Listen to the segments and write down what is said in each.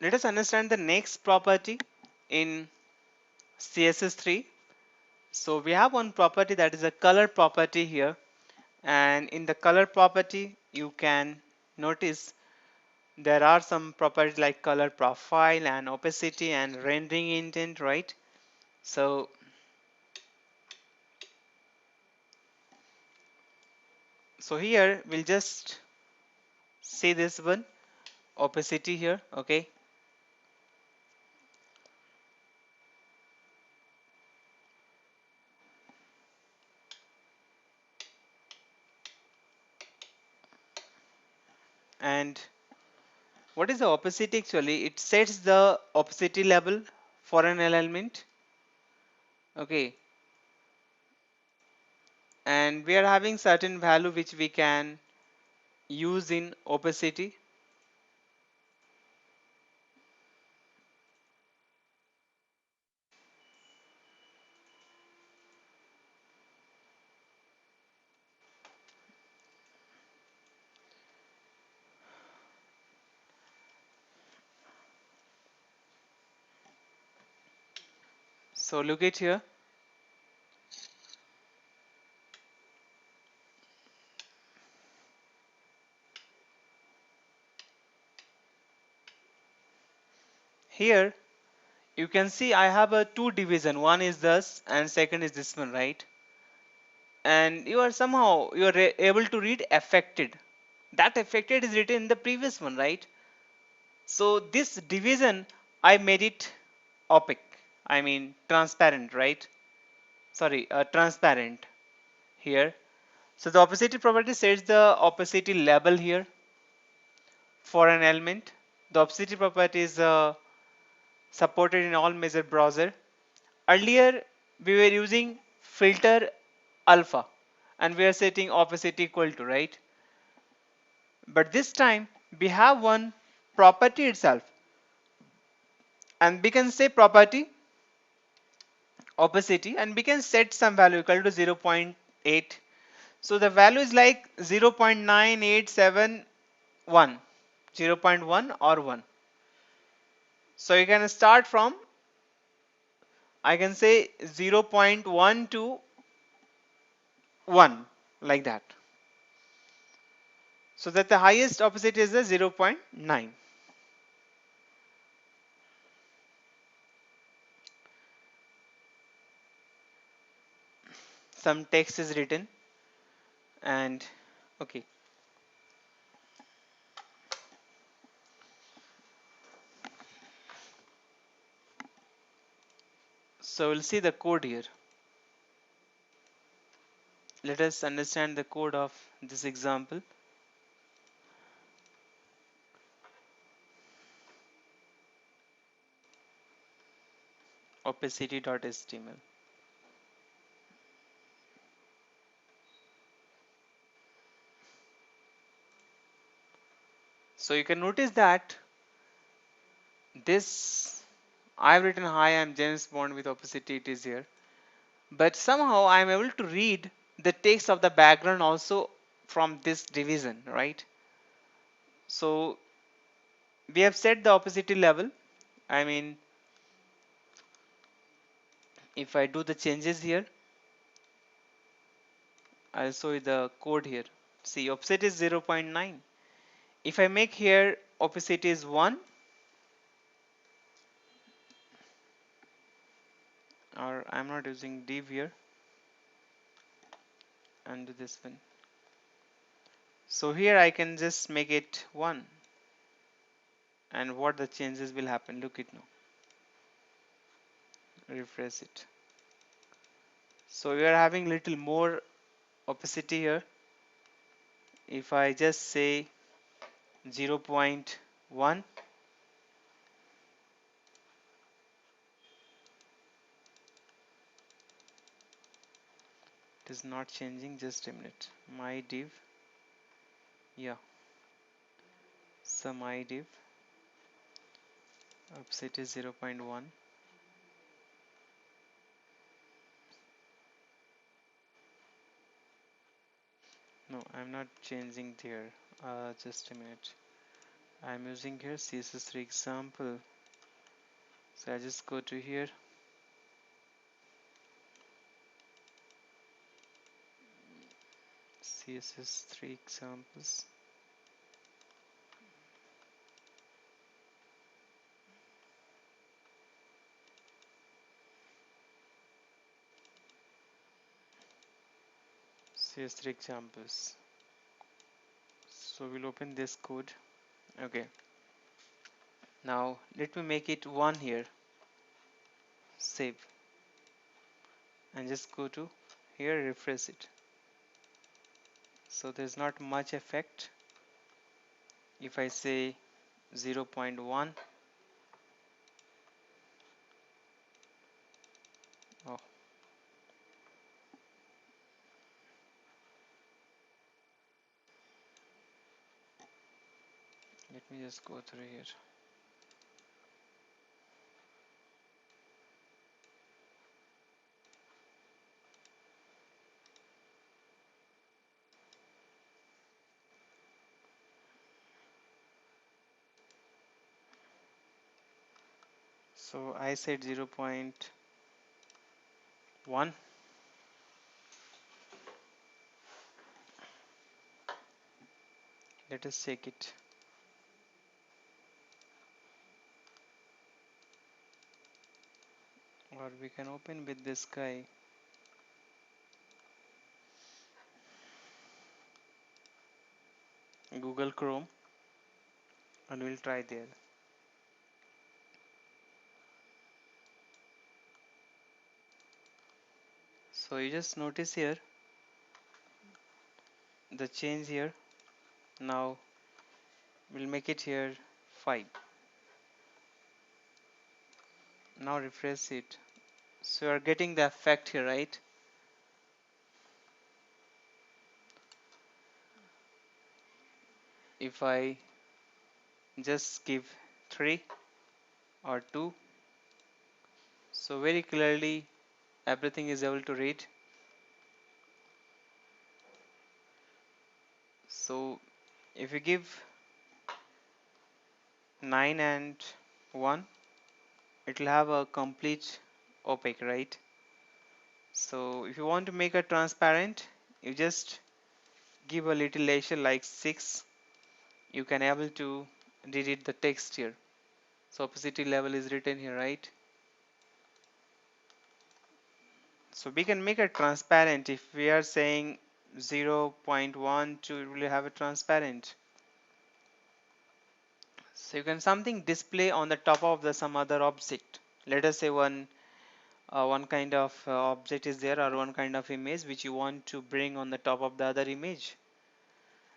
let us understand the next property in CSS3. So we have one property, that is a color property here, and in the color property you can notice there are some properties like color profile and opacity and rendering intent, right? So here we'll just see this one, opacity here, okay? And what is the opacity? Actually it sets the opacity level for an element, okay? And we are having certain value which we can use in opacity. So look at here, here you can see I have a two division, one is this and second is this one, right? And you are somehow you are able to read affected. That affected is written in the previous one, right? So this division I made it opaque, I mean transparent, right? Sorry, transparent here. So the opacity property sets the opacity level here for an element. The opacity property is supported in all major browser. Earlier we were using filter alpha and we are setting opacity equal to, right? But this time we have one property itself, and we can say property opacity and we can set some value equal to 0.8. So the value is like 0.9871, 0.1 or 1. So you can start from, I can say 0.1 to 1, like that. So that the highest opacity is the 0.9. Some text is written, and okay, so we'll see the code here. Let us understand the code of this example. Opacity.html. So you can notice that this, I've written hi, I'm James Bond with opacity, it is here, but somehow I'm able to read the text of the background also from this division, right? So we have set the opacity level. I mean, if I do the changes here, I'll show you the code here. See, opacity is 0.9. If I make here opacity is 1, or I'm not using div here, and do this one. So here I can just make it 1, and what the changes will happen, look it now. Refresh it. So we are having little more opacity here. If I just say 0.1, it is not changing, just a minute. My div, yeah, so my div opacity is 0.1. No, I'm not changing there. Just a minute. I'm using here CSS3 example. So I just go to here, CSS3 examples. CS3 examples. So we'll open this code. Okay. Now let me make it one here. Save. And just go to here, refresh it. So there's not much effect. If I say 0.1, oh, let me just go through here. So I said 0.1. Let us check it. Or we can open with this guy, Google Chrome, and we'll try there. So you just notice here the change here. Now we'll make it here 5. Now refresh it. So you are getting the effect here, right? If I just give 3 or 2, so very clearly everything is able to read. So if you give 9 and 1, it will have a complete opaque, right? So if you want to make it transparent, you just give a little leisure like 6. You can able to read the text here. So opacity level is written here, right? So we can make it transparent. If we are saying 0.1 to really have a transparent. So you can something display on the top of the some other object. Let us say one kind of object is there, or one kind of image which you want to bring on the top of the other image,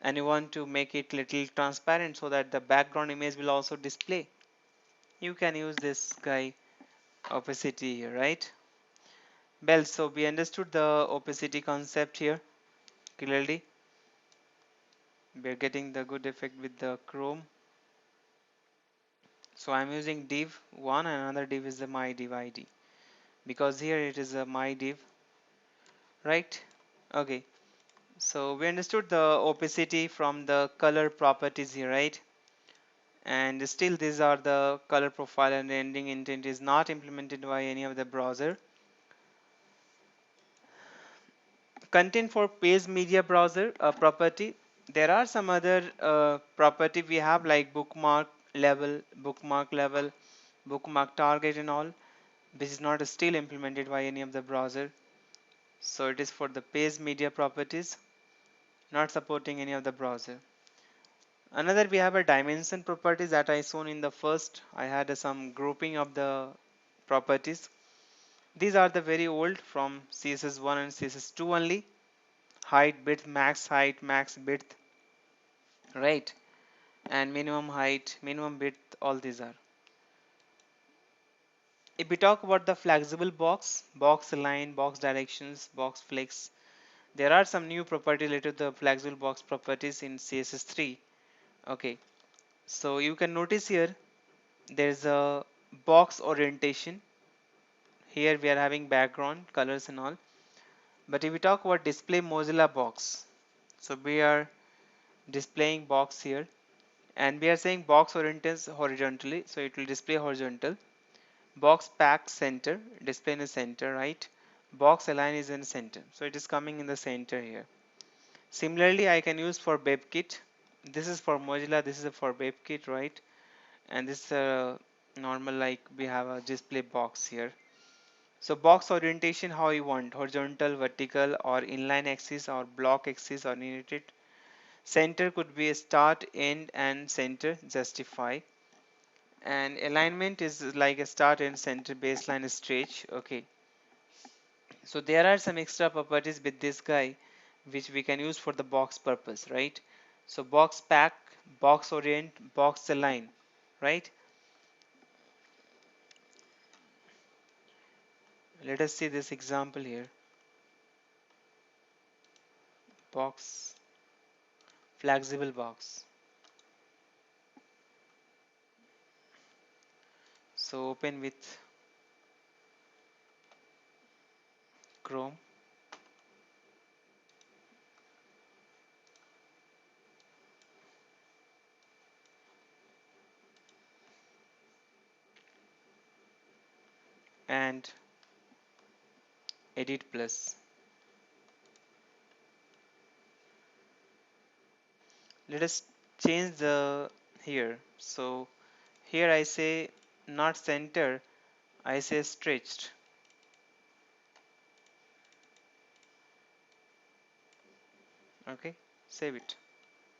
and you want to make it little transparent so that the background image will also display. You can use this guy opacity here, right? Well, so we understood the opacity concept here clearly. We are getting the good effect with the Chrome. So I'm using div 1 and another div is the my div id, because here it is a my div, right? Okay, so we understood the opacity from the color properties here, right? And still these are the color profile, and rendering intent is not implemented by any of the browser. Content for page media browser property. There are some other property we have like bookmark level, bookmark target and all, which is not still implemented by any of the browser. So it is for the page media properties, not supporting any of the browser. Another we have a dimension properties that I shown in the first. I had some grouping of the properties. These are the very old from CSS1 and CSS2 only. Height, max width, right? And minimum height, minimum width, all these are. If we talk about the flexible box align, box directions, box flex, there are some new property related to the flexible box properties in CSS3. Okay, so you can notice here there's a box orientation. Here we are having background colors and all. But if we talk about display Mozilla box, so we are displaying box here, And we are saying box orients horizontally, so it will display horizontal. Box pack center, display in the center, right? Box align is in the center, so it is coming in the center here. Similarly, I can use for BebKit. This is for Mozilla, this is for BebKit, right? And this is normal, like we have a display box here. So box orientation, how you want, horizontal, vertical, or inline axis, or block axis, or united. Center could be a start, end, and center, justify. And alignment is like a start and center, baseline, stretch. Okay, so there are some extra properties with this guy which we can use for the box purpose, right? So box pack, box orient, box align, right? Let us see this example here. Box, flexible box. So open with Chrome. And edit plus. Let us change the here. So here I say not center, I say stretched. Okay, save it.